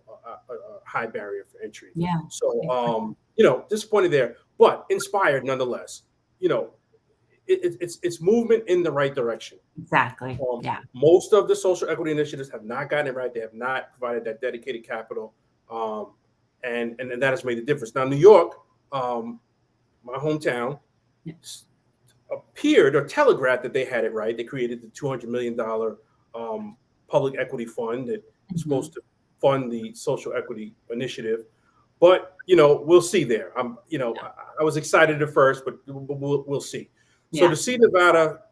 high barrier for entry. Yeah. So, Exactly. disappointed there, but inspired nonetheless. You know, it's movement in the right direction. Exactly. Yeah. Most of the social equity initiatives have not gotten it right. They have not provided that dedicated capital, and that has made a difference. Now, New York, my hometown, Yeah. appeared or telegraphed that they had it right. They created the $200 million public equity fund that is Mhm. supposed to fund the social equity initiative. But we'll see there. Yeah. I was excited at first, but we'll see. So to Yeah. see Nevada,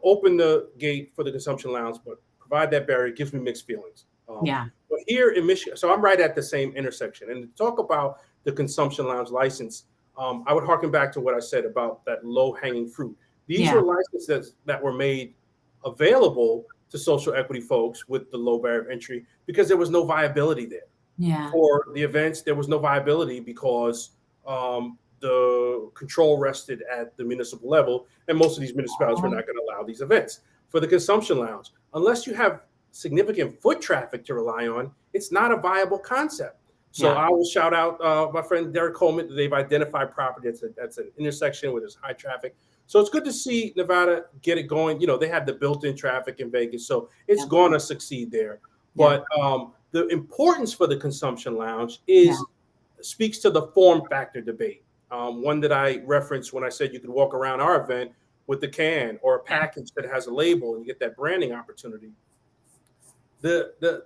open the gate for the consumption lounge, but provide that barrier gives me mixed feelings. Yeah. But here in Michigan, so I'm right at the same intersection. And to talk about the consumption lounge license, I would harken back to what I said about that low hanging fruit. These Yeah. were licenses that were made available to social equity folks with the low barrier of entry because there was no viability there. Yeah. For the events, there was no viability because the control rested at the municipal level, and most of these municipalities were Oh, not going to allow these events. For the consumption lounge, unless you have significant foot traffic to rely on, it's not a viable concept. So yeah. I will shout out my friend Derek Coleman. They've identified property that's an intersection where there's high traffic. So it's good to see Nevada get it going. They have the built-in traffic in Vegas, so it's Yeah. going to succeed there. Yeah. But the importance for the consumption lounge Yeah. is speaks to the form factor debate. One that I referenced when I said you could walk around our event with the can or a package that has a label and you get that branding opportunity. The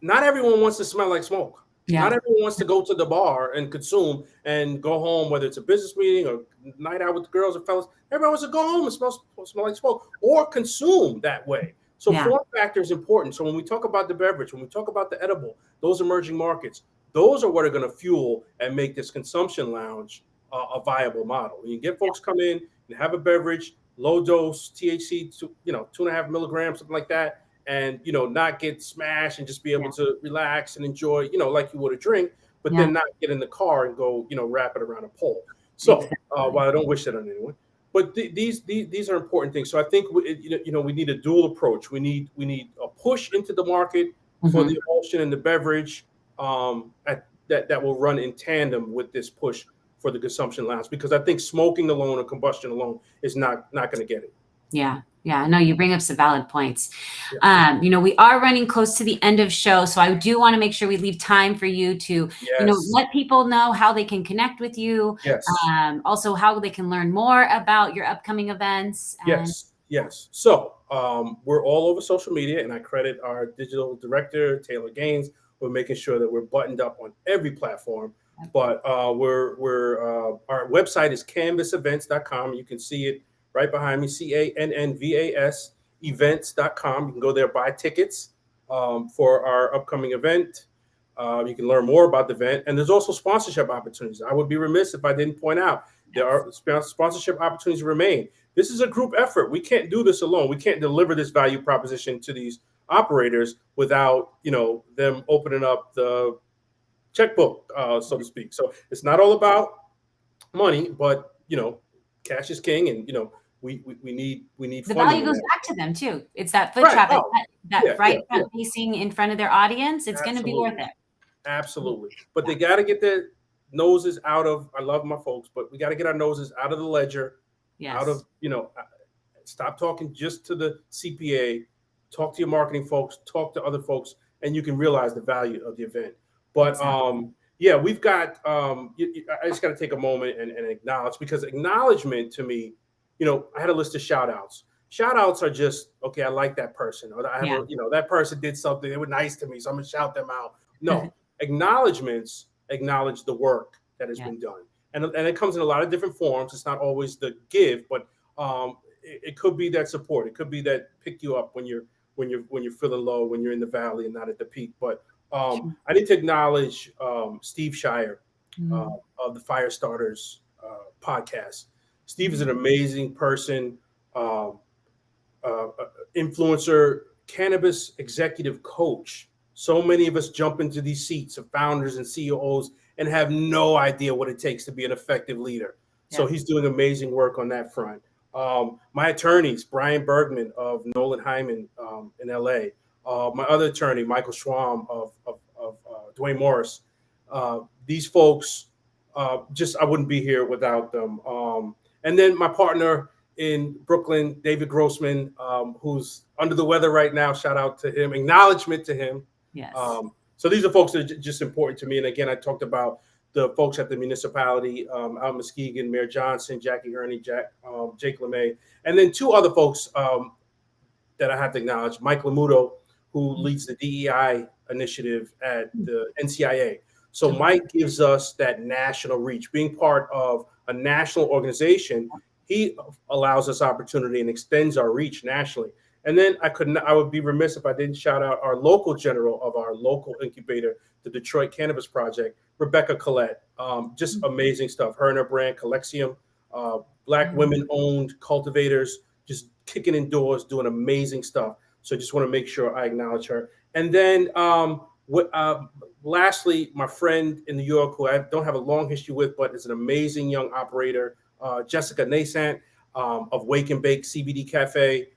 Not everyone wants to smell like smoke. Not Yeah. everyone wants to go to the bar and consume and go home, whether it's a business meeting or night out with the girls or fellas. Everyone wants to go home and smell like smoke or consume that way. So Yeah. form factor is important. So when we talk about the beverage, when we talk about the edible, those emerging markets, those are what are going to fuel and make this consumption lounge a viable model. When you get folks come in and have a beverage, low dose THC, 2.5 milligrams, something like that, and not get smashed and just be able Yeah. to relax and enjoy, like you would a drink, but Yeah. then not get in the car and go, wrap it around a pole. So Exactly. while I don't wish that on anyone, but these are important things. So I think we need a dual approach. We need a push into the market for Hmm. the emulsion and the beverage, that will run in tandem with this push for the consumption lounge, because I think smoking alone or combustion alone is not going to get it. Yeah. Yeah. No, you bring up some valid points. Yeah. We are running close to the end of show, so I do want to make sure we leave time for you to, Yes. let people know how they can connect with you. Yes. Also how they can learn more about your upcoming events. And Yes. Yes. So we're all over social media, and I credit our digital director Taylor Gaines with making sure that we're buttoned up on every platform. But our website is canvasevents.com. You can see it right behind me, Cannvas events.com. You can go there, buy tickets for our upcoming event. You can learn more about the event, and there's also sponsorship opportunities. I would be remiss if I didn't point out there yes. are sponsorship opportunities remain. This is a group effort. We can't do this alone. We can't deliver this value proposition to these operators without them opening up the checkbook, so to speak. So it's not all about money, but cash is king, and we need The funding value in goes that. back to them too. It's that foot Right. traffic, Oh, that yeah, yeah, right yeah. front facing in front of their audience. It's going to be worth Absolutely. it. Absolutely. But they got to get their noses out of, I love my folks, but we got to get our noses out of the ledger, out Yes. of, stop talking just to the CPA, talk to your marketing folks, talk to other folks, and you can realize the value of the event. But Exactly. yeah, we've got, I just got to take a moment and acknowledge, because acknowledgement to me, I had a list of shout outs. Shout outs are just, okay, I like that person, or I have Yeah. that person did something, they were nice to me, so I'm going to shout them out. No, acknowledgments acknowledge the work that has Yeah. been done, and it comes in a lot of different forms. It's not always the give, but it could be that support. It could be that pick you up when you're feeling low, when you're in the valley and not at the peak. But Sure. I need to acknowledge Steve Shire uh, Mm. of the Fire Starters podcast. Steve is an Mm. amazing person, um, influencer, cannabis executive coach. So many of us jump into these seats of founders and CEOs and have no idea what it takes to be an effective leader. So Yeah. he's doing amazing work on that front. My attorneys, Brian Bergman of Nolan Hyman in LA, my other attorney, Michael Schwam of Dwayne Morris. These folks, just I wouldn't be here without them. And then my partner in Brooklyn, David Grossman, who's under the weather right now. Shout out to him. Acknowledgement to him. Yes. So these are folks that are just important to me. And again, I talked about the folks at the municipality, out in Muskegon, Mayor Johnson, Jackie Ernie, Jake LeMay, and then two other folks that I have to acknowledge. Mike Lamuto, who leads the DEI initiative at the NCIA. So Mike gives us that national reach. Being part of a national organization, he allows us opportunity and extends our reach nationally. And then I would be remiss if I didn't shout out our local general of our local incubator, the Detroit Cannabis Project, Rebecca Collette. Just amazing stuff. Her and her brand, Collexium, Black women-owned cultivators, just kicking in doors, doing amazing stuff. So I just want to make sure I acknowledge her. And then lastly, my friend in New York, who I don't have a long history with, but is an amazing young operator, Jessica Nasant of Wake and Bake CBD Cafe.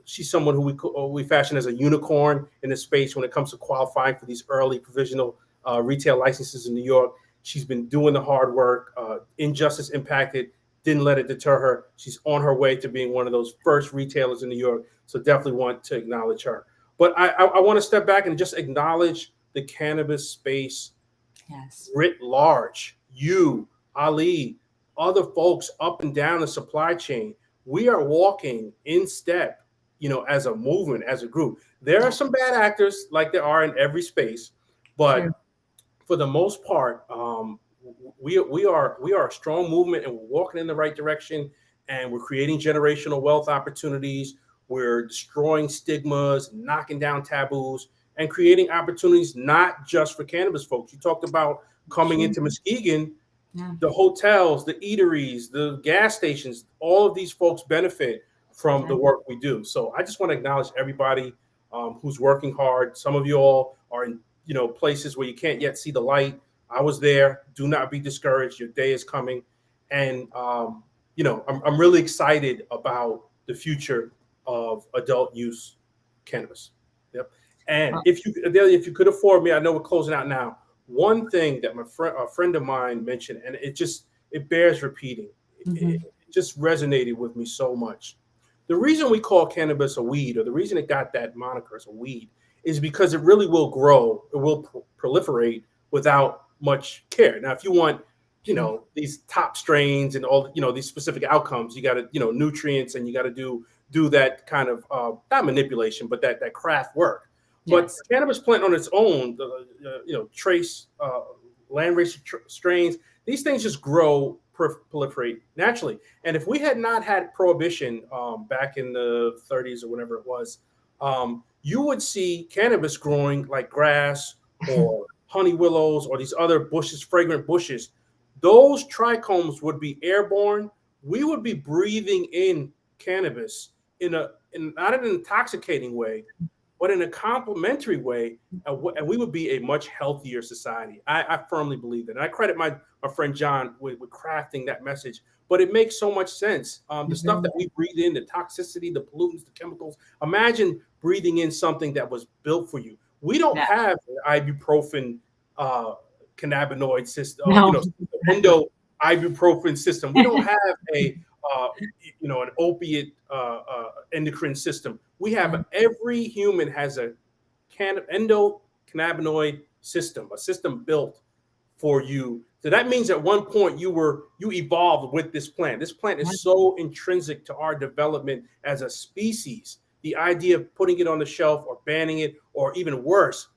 She's someone who we fashion as a unicorn in the space when it comes to qualifying for these early provisional retail licenses in New York. She's been doing the hard work. Injustice Impacted didn't let it deter her. She's on her way to being one of those first retailers in New York. So definitely want to acknowledge her. But I want to step back and just acknowledge the cannabis space Yes. writ large. You, Ali, other folks up and down the supply chain. We are walking in step, as a movement, as a group. There are some bad actors, like there are in every space, True. but for the most part, we are a strong movement, and we're walking in the right direction, and we're creating generational wealth opportunities. We're destroying stigmas, knocking down taboos, and creating opportunities not just for cannabis folks. You talked about coming Sure. into Muskegon, Yeah. the hotels, the eateries, the gas stations, all of these folks benefit from the work we do. So I just want to acknowledge everybody who's working hard. Some of you all are in places where you can't yet see the light. I was there. Do not be discouraged. Your day is coming, and I'm really excited about the future of adult use cannabis. Yep. And Well, if you, Adelia, if you could afford me, I know we're closing out now. One thing that a friend of mine mentioned, and it bears repeating. It mhm. just resonated with me so much. The reason we call cannabis a weed, or the reason it got that moniker as a weed, is because it really will grow, it will proliferate without much care. Now, if you want, these top strains and all, these specific outcomes, you got to, nutrients, and you got to do that kind of not manipulation, but that craft work. But Yes. cannabis plant on its own, trace landrace strains, these things just grow, proliferate naturally. And if we had not had prohibition back in the 30s or whenever it was, you would see cannabis growing like grass or honey willows or these other bushes, fragrant bushes. Those trichomes would be airborne. We would be breathing in cannabis in not an intoxicating way, but in a complementary way, and we would be a much healthier society. I firmly believe that. And I credit my friend John with crafting that message. But it makes so much sense. The stuff Mhm. that we breathe in, the toxicity, the pollutants, the chemicals. Imagine breathing in something that was built for you. We don't Yeah. have an ibuprofen uh, cannabinoid system, No. endo ibuprofen system. We don't have a an opiate endocrine system. We have every human has a endocannabinoid system, a system built for you. So that means at one point you evolved with this plant. This plant is so intrinsic to our development as a species. The idea of putting it on the shelf or banning it, or even worse,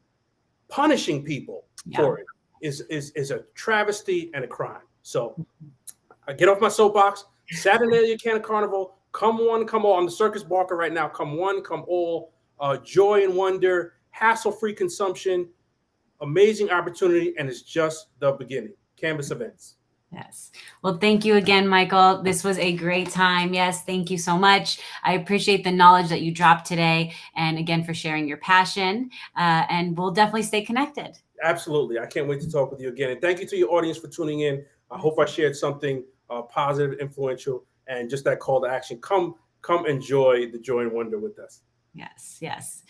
punishing people Yeah. for it is a travesty and a crime. So I get off my soapbox. Saturnalia Canna Carnival. Come one, come all. I'm the circus barker right now. Come one, come all. Joy and wonder, hassle-free consumption, amazing opportunity, and it's just the beginning. Cannabis Events. Yes. Well, thank you again, Michael. This was a great time. Yes, thank you so much. I appreciate the knowledge that you dropped today, and again for sharing your passion. And we'll definitely stay connected. Absolutely. I can't wait to talk with you again. And thank you to your audience for tuning in. I hope I shared something positive, influential, and just that call to action. Come enjoy the joy and wonder with us. Yes, yes.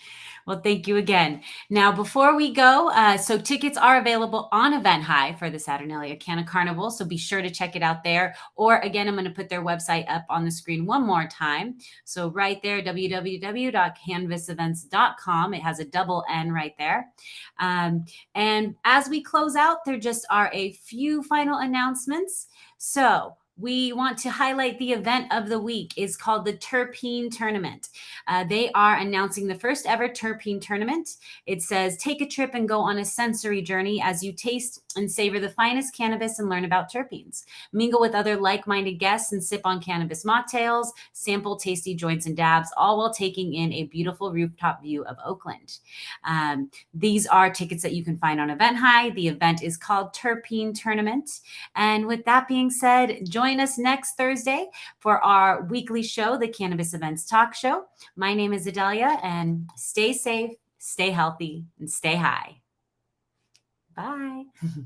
Well, thank you again. Now, before we go, so tickets are available on Event High for the Saturnalia Canna Carnival, so be sure to check it out there. Or again, I'm going to put their website up on the screen one more time. So right there, www.cannvasevents.com. It has a double N right there. And as we close out, there just are a few final announcements. So we want to highlight the event of the week is called the Terpene Tournament. They are announcing the first ever terpene tournament. It says, take a trip and go on a sensory journey as you taste and savor the finest cannabis and learn about terpenes. Mingle with other like-minded guests and sip on cannabis mocktails, sample tasty joints and dabs, all while taking in a beautiful rooftop view of Oakland. These are tickets that you can find on Event High. The event is called Terpene Tournament. And with that being said, join us next Thursday for our weekly show, the Cannabis Events Talk Show. My name is Adelia, and stay safe, stay healthy, and stay high. Bye.